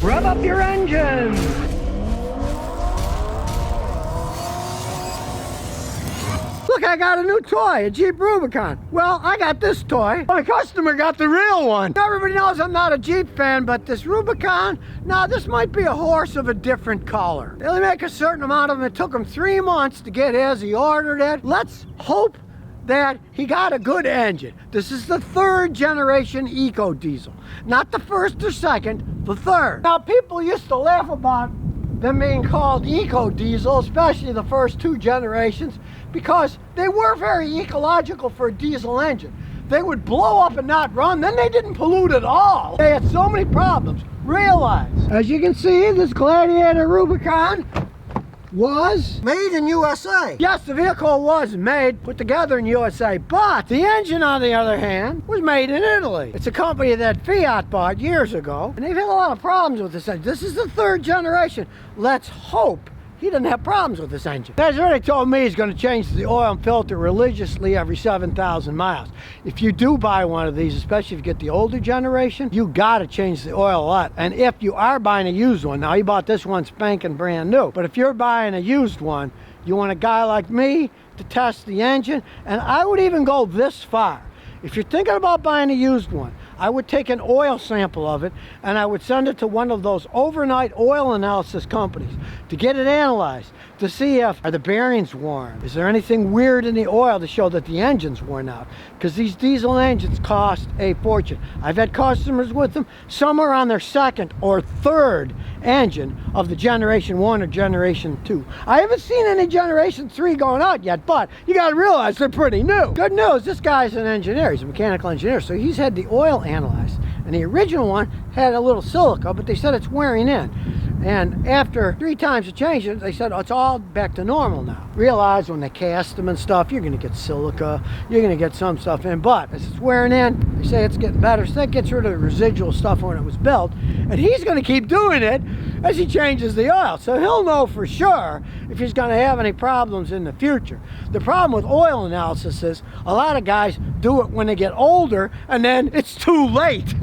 Rev up your engines! Look, I got a new toy, a Jeep Rubicon. Well, I got this toy. My customer got the real one. Everybody knows I'm not a Jeep fan, but this Rubicon, now this might be a horse of a different color. They only make a certain amount of them. It took him 3 months to get his. He ordered it. Let's hope that he got a good engine. This is the 3rd generation EcoDiesel. Not the 1st or 2nd, the 3rd. Now, people used to laugh about them being called EcoDiesel, especially the first 2 generations, because they were very ecological for a diesel engine. They would blow up and not run, then they didn't pollute at all. They had so many problems. Realize, as you can see, this Gladiator Rubicon was made in USA. Yes, the vehicle was made, put together in USA, but the engine, on the other hand, was made in Italy. It's a company that Fiat bought years ago, and they've had a lot of problems with this engine. This is the 3rd generation. Let's hope he didn't have problems with this engine. He's already told me he's going to change the oil and filter religiously every 7,000 miles. If you do buy one of these, especially if you get the older generation, you got to change the oil a lot. And if you are buying a used one, now he bought this one spanking brand new, but if you're buying a used one, you want a guy like me to test the engine. And I would even go this far. If you're thinking about buying a used one, I would take an oil sample of it and I would send it to one of those overnight oil analysis companies to get it analyzed, to see if, are the bearings worn? Is there anything weird in the oil to show that the engine's worn out? Because these diesel engines cost a fortune. I've had customers with them. Some are on their 2nd or 3rd engine of the generation 1 or generation 2. I haven't seen any generation 3 going out yet, but you got to realize they're pretty new. Good news, this guy's an engineer. He's a mechanical engineer, so he's had the oil analyzed. And the original one had a little silica, but they said it's wearing in. And after 3 times of change it, they said, oh, it's all back to normal now. Realize when they cast them and stuff, you're going to get silica, you're going to get some stuff in, but as it's wearing in, they say it's getting better, so that gets rid of the residual stuff when it was built. And he's going to keep doing it as he changes the oil, so he'll know for sure if he's going to have any problems in the future. The problem with oil analysis is a lot of guys do it when they get older and then it's too late.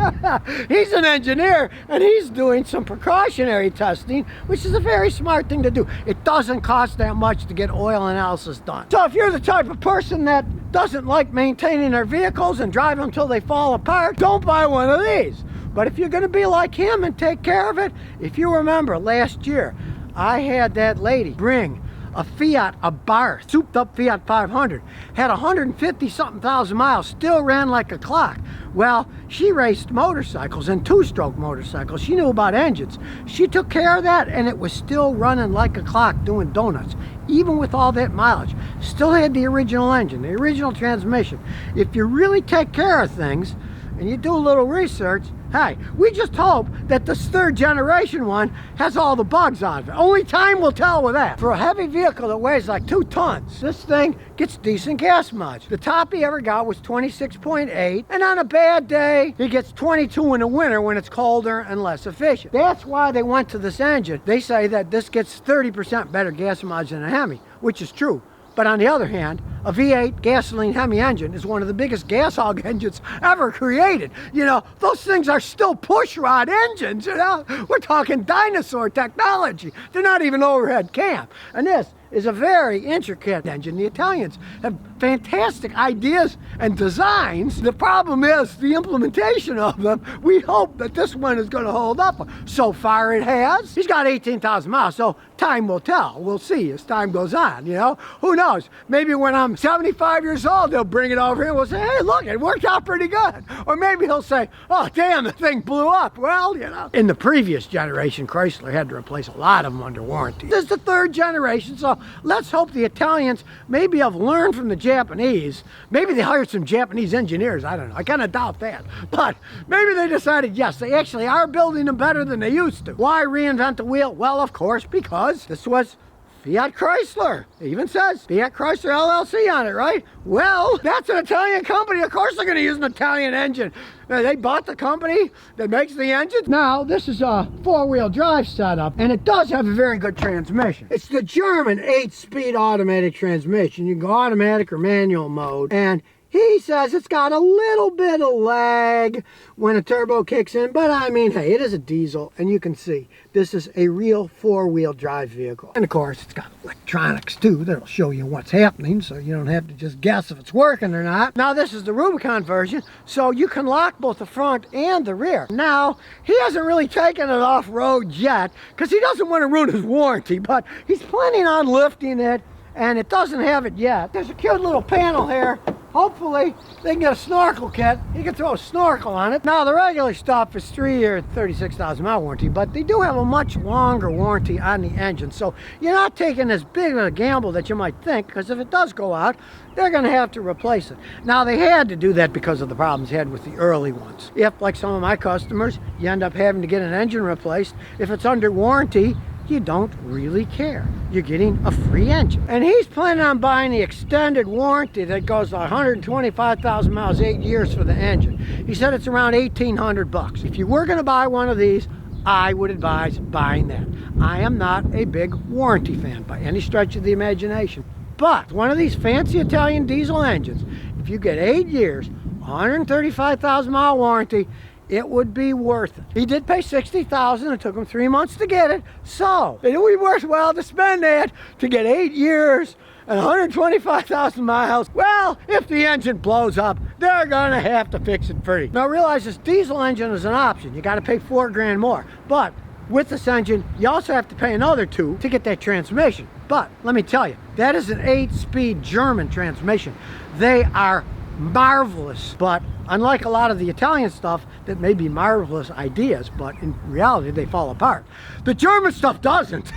He's an engineer and he's doing some precautionary testing, which is a very smart thing to do. It doesn't cost that much to get oil analysis done. So if you're the type of person that doesn't like maintaining their vehicles and drive them until they fall apart, don't buy one of these. But if you're going to be like him and take care of it, if you remember last year, I had that lady bring a Fiat Abarth, souped up Fiat 500, had 150 something thousand miles, still ran like a clock. Well, she raced motorcycles and 2-stroke motorcycles. She knew about engines. She took care of that and it was still running like a clock doing donuts. Even with all that mileage, still had the original engine, the original transmission. If you really take care of things and you do a little research, hey, we just hope that this 3rd generation one has all the bugs on it. Only time will tell with that. For a heavy vehicle that weighs like 2 tons, this thing gets decent gas mileage. The top he ever got was 26.8, and on a bad day, he gets 22 in the winter when it's colder and less efficient. That's why they went to this engine. They say that this gets 30% better gas mileage than a Hemi, which is true. But on the other hand, a V8 gasoline Hemi engine is one of the biggest gas hog engines ever created. You know, those things are still push rod engines, you know. We're talking dinosaur technology. They're not even overhead cam. And this is a very intricate engine. The Italians have fantastic ideas and designs. The problem is the implementation of them. We hope that this one is going to hold up. So far it has. He's got 18,000 miles, so time will tell. We'll see as time goes on, you know. Who knows? Maybe when I'm 75 years old, they'll bring it over here and we'll say, hey, look, it worked out pretty good. Or maybe he'll say, oh, damn, the thing blew up. Well, you know. In the previous generation, Chrysler had to replace a lot of them under warranty. This is the 3rd generation, so let's hope the Italians maybe have learned from the Japanese. Maybe they hired some Japanese engineers. I don't know. I kind of doubt that. But maybe they decided, yes, they actually are building them better than they used to. Why reinvent the wheel? Well, of course, because this was Fiat Chrysler. It even says Fiat Chrysler LLC on it, right? Well, that's an Italian company. Of course they're going to use an Italian engine. They bought the company that makes the engines. Now, this is a 4-wheel drive setup, and it does have a very good transmission. It's the German 8-speed automatic transmission. You can go automatic or manual mode, and He says it's got a little bit of lag when a turbo kicks in, but I mean, hey, it is a diesel, and you can see this is a real four-wheel drive vehicle. And of course, it's got electronics too that'll show you what's happening, so you don't have to just guess if it's working or not. Now, this is the Rubicon version, so you can lock both the front and the rear. Now, he hasn't really taken it off-road yet, because he doesn't want to ruin his warranty, but he's planning on lifting it, and it doesn't have it yet. There's a cute little panel here. Hopefully, they can get a snorkel kit. You can throw a snorkel on it. Now, the regular stuff is 3-year, 36,000 mile warranty, but they do have a much longer warranty on the engine. So you're not taking as big of a gamble that you might think, because if it does go out, they're going to have to replace it. Now, they had to do that because of the problems they had with the early ones. If, like some of my customers, you end up having to get an engine replaced, if it's under warranty, you don't really care. You're getting a free engine. And he's planning on buying the extended warranty that goes 125,000 miles, 8 years for the engine. He said it's around 1,800 bucks. If you were gonna buy one of these, I would advise buying that. I am not a big warranty fan by any stretch of the imagination. But one of these fancy Italian diesel engines, if you get 8 years, 135,000 mile warranty, it would be worth it. He did pay $60,000. It took him 3 months to get it. So it would be worthwhile to spend that to get 8 years and 125,000 miles. Well, if the engine blows up, they're gonna have to fix it free. Now realize this diesel engine is an option. You gotta pay $4 grand more. But with this engine, you also have to pay another $2 to get that transmission. But let me tell you, that is an 8-speed German transmission. They are marvelous, but unlike a lot of the Italian stuff that may be marvelous ideas, but in reality they fall apart, the German stuff doesn't.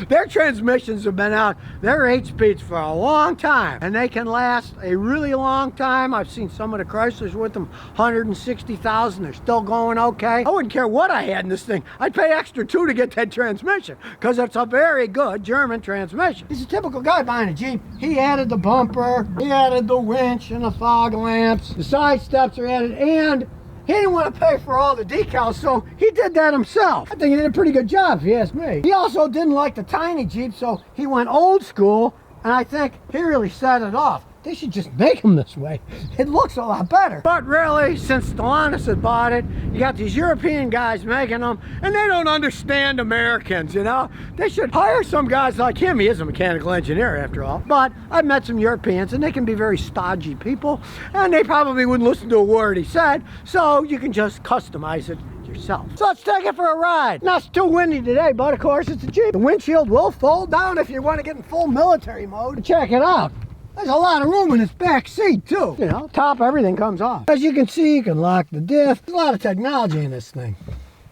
Their transmissions have been out, they're 8 speeds for a long time, and they can last a really long time. I've seen some of the Chryslers with them, 160,000, they're still going okay. I wouldn't care what I had in this thing. I'd pay extra $2 to get that transmission, because it's a very good German transmission. He's a typical guy buying a Jeep. He added the bumper, he added the winch and the fog lamps, the side steps are added, and he didn't want to pay for all the decals, so he did that himself. I think he did a pretty good job, if you ask me. He also didn't like the tiny Jeep, so he went old school, and I think he really set it off. They should just make them this way. It looks a lot better. But really, since Stellantis had bought it, you got these European guys making them, and they don't understand Americans, you know? They should hire some guys like him. He is a mechanical engineer, after all. But I've met some Europeans, and they can be very stodgy people, and they probably wouldn't listen to a word he said, so you can just customize it yourself. So let's take it for a ride. Now, it's too windy today, but of course it's a Jeep. The windshield will fold down if you want to get in full military mode. Check it out. There's a lot of room in this back seat too. You know, top, everything comes off. As you can see, you can lock the diff. There's a lot of technology in this thing.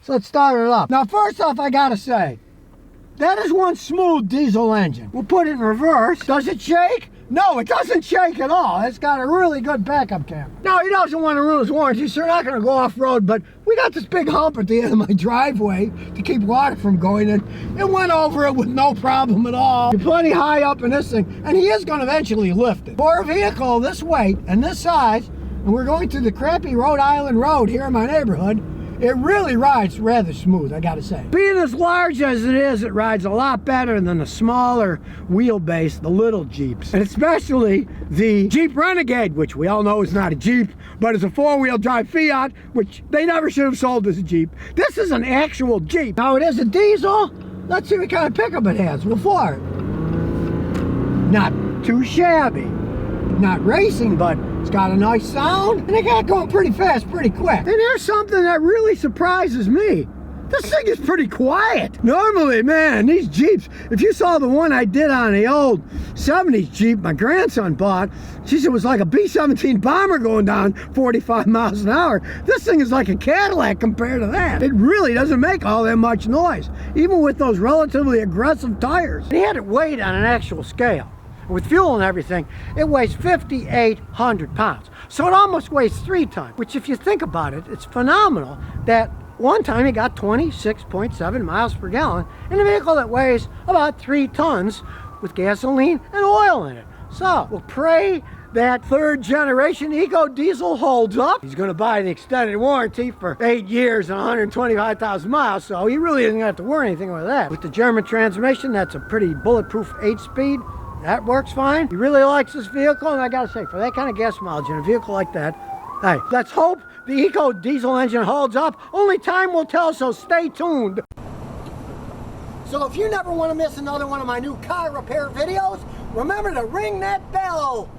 So let's start it up. Now, first off, I gotta say, that is one smooth diesel engine. We'll put it in reverse. Does it shake? No, it doesn't shake at all. It's got a really good backup camera. Now, he doesn't want to ruin his warranty, so we're not going to go off-road, but we got this big hump at the end of my driveway to keep water from going in. It went over it with no problem at all. You're plenty high up in this thing, and he is going to eventually lift it. For a vehicle this weight and this size, and we're going through the crappy Rhode Island road here in my neighborhood, it really rides rather smooth, I gotta say. Being as large as it is, it rides a lot better than the smaller wheelbase, the little Jeeps. And especially the Jeep Renegade, which we all know is not a Jeep, but is a four-wheel drive Fiat, which they never should have sold as a Jeep. This is an actual Jeep. Now, it is a diesel. Let's see what kind of pickup it has. We'll floor it. Not too shabby. Not racing, but it's got a nice sound, and it got going pretty fast, pretty quick. And here's something that really surprises me. This thing is pretty quiet. Normally, man, these Jeeps, if you saw the one I did on the old 70s Jeep my grandson bought, geez, it was like a B-17 bomber going down 45 miles an hour. This thing is like a Cadillac compared to that. It really doesn't make all that much noise, even with those relatively aggressive tires. He had it weighed on an actual scale. With fuel and everything, it weighs 5,800 pounds. So it almost weighs 3 tons, which if you think about it, it's phenomenal that one time he got 26.7 miles per gallon in a vehicle that weighs about 3 tons with gasoline and oil in it. So we'll pray that 3rd generation EcoDiesel holds up. He's going to buy the extended warranty for 8 years and 125,000 miles, so he really isn't going to have to worry anything about that. With the German transmission, that's a pretty bulletproof 8-speed. that works fine. He really likes this vehicle, and I gotta say, for that kind of gas mileage in a vehicle like that, hey, let's hope the EcoDiesel engine holds up. Only time will tell, so stay tuned. So if you never want to miss another one of my new car repair videos, remember to ring that bell.